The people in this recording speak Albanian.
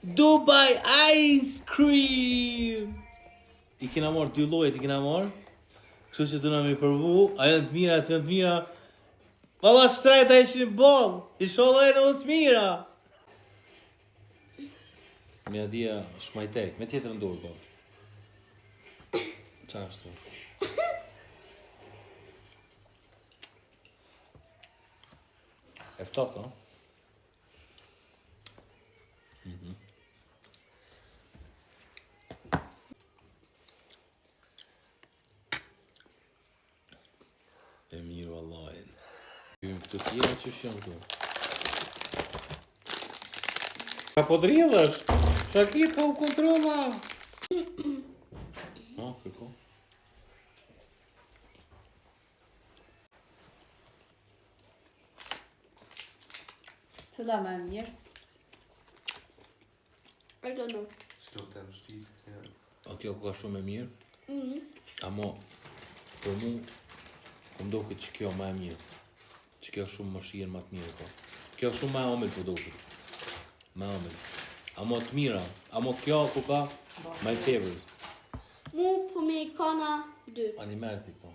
Dubai Ice Cream! I kena marrë 2 llojet, i kena marrë. Kështu që do na më provu, a janë të mira, se janë të mira. Valla shtrejta ishin boll, i sholla e në të mira. Mja dhja shmajtek, me tjetër ndorë, po. Qa ashtu? E ftohtë, no? E mirë vallahin. Këto tjera që janë këtu. Ka po drillësh? Shakit ka u kontrolla. No, kërko. Cila më e mirë? I don't know. Shko të në shtit. A kjo ka shumë e mirë? Amo, për mu, më do këtë që kjo ma e mirë. Që kjo shumë më shirë ma të mirë, ko. Kjo shumë ma e omel për do këtë. Ma omel. Amo të mira, amo kjo ku ka, ma i favorite. Mu po me kana 2. Ani merë ti këto.